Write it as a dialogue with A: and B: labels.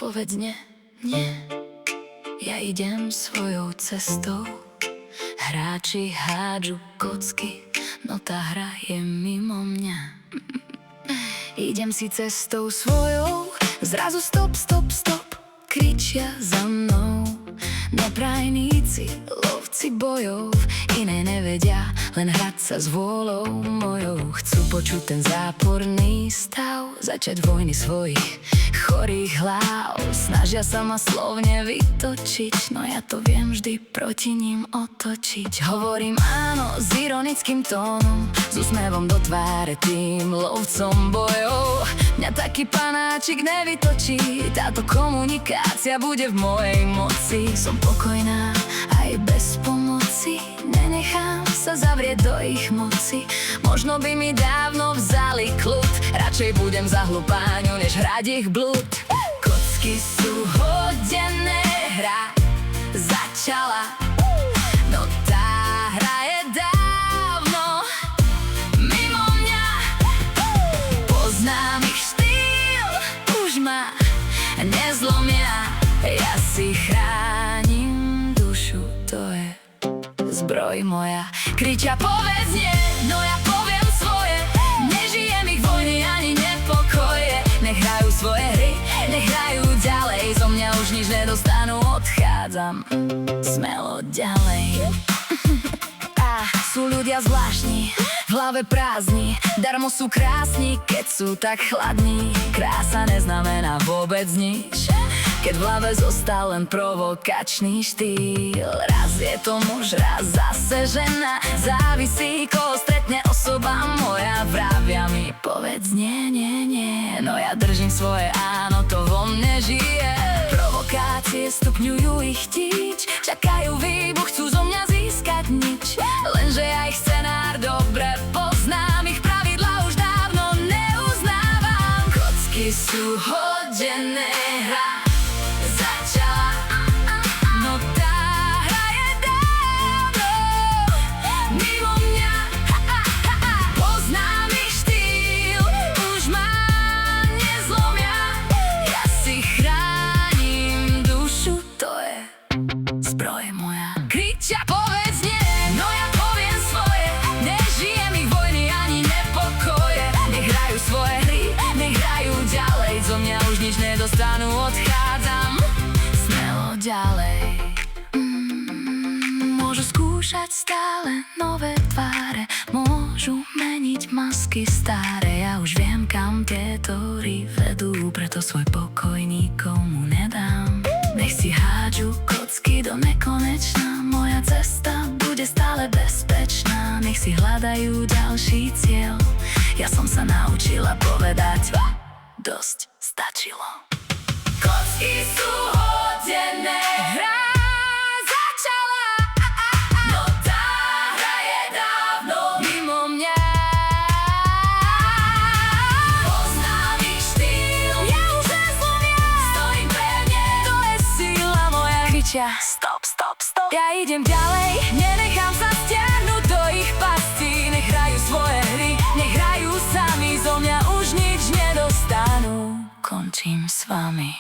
A: Povedz nie, nie. Ja idem svojou cestou. Hráči hádžu kocky, no tá hra je mimo mňa. Idem si cestou svojou, zrazu stop, stop, stop, kričia za mnou. Neprajníci, lovci bojov, iné nevedia, len hrať sa s vôľou mojou. Chcú počuť ten záporný stav, začať vojny svojich chorých hlav. Snažia sa ma slovne vytočiť, no ja to viem vždy proti ním otočiť. Hovorím áno s ironickým tónom, s úsmevom do tváre tým lovcom bojov. Mňa taký panáčik nevytočí, táto komunikácia bude v mojej moci. Som pokojná aj bez pomoci, nenechám sa zavrieť do ich moci. Možno by mi dávno vzali kľud, radšej budem za hlupáňu, než hrať ich blúd. Kocky sú hodené, hra začala, no tá hra je dávno mimo mňa. Poznám ich štýl, už ma nezlomia. Ja si chránim dušu, to je zbroj moja. Kričia povedz nie, no ja poviem svoje. Nežijem ich vojny ani nepokoje. Nech hrajú svoje hry, nech hrajú ďalej. Zo mňa už nič nedostanú, odchádzam smelo ďalej. Sú ľudia zvláštni, v hlave prázdni, darmo sú krásni, keď sú tak chladní. Krása neznamená vôbec nič, keď v hlave zostal len provokačný štýl. Raz je to muž, raz zase žena, závisí, koho stretne osoba moja. Vravia mi povedz nie, nie, nie, no ja držím svoje áno, to vo mne žije. Provokácie stupňujú ich tíč, čakajú výbuch, chcú zo mňa získať nič. Lenže ja ich scenár dobre poznám, ich pravidlá už dávno neuznávam. Kocky sú hodené, hra začala, no tá hra je dávno mimo mňa. Poznám ich štýl, už ma nezlomia. Ja si chránim dušu, to je zbroj moja. Kričia povedz nie, no ja poviem svoje. Nežijem ich vojny ani nepokoje. Nech hrajú svoje hry, nech hrajú ďalej. Zo mňa už nič nedostanú, odchádzam smelo ďalej. Môžu skúšať stále nové tváre, môžu meniť masky staré. Ja už viem, kam tieto hry vedú, preto svoj pokoj nikomu nedám. Nech si hádžu kocky do nekonečna, moja cesta bude stále bezpečná. Nech si hľadajú ďalší cieľ, ja som sa naučila povedať dosť stačilo. Kocky sú hodené, hra začala, no tá hra je dávno mimo mňa. Poznám ich štýl, ja už nezlomia. Stojím pevne, to je sila moja. Kričia stop, stop, stop, ja idem ďalej, nenechám sa stiahnuť do ich pastí. Nech hrajú svoje hry, nech hrajú sami, zo mňa už nič nedostanú. Končím s vami.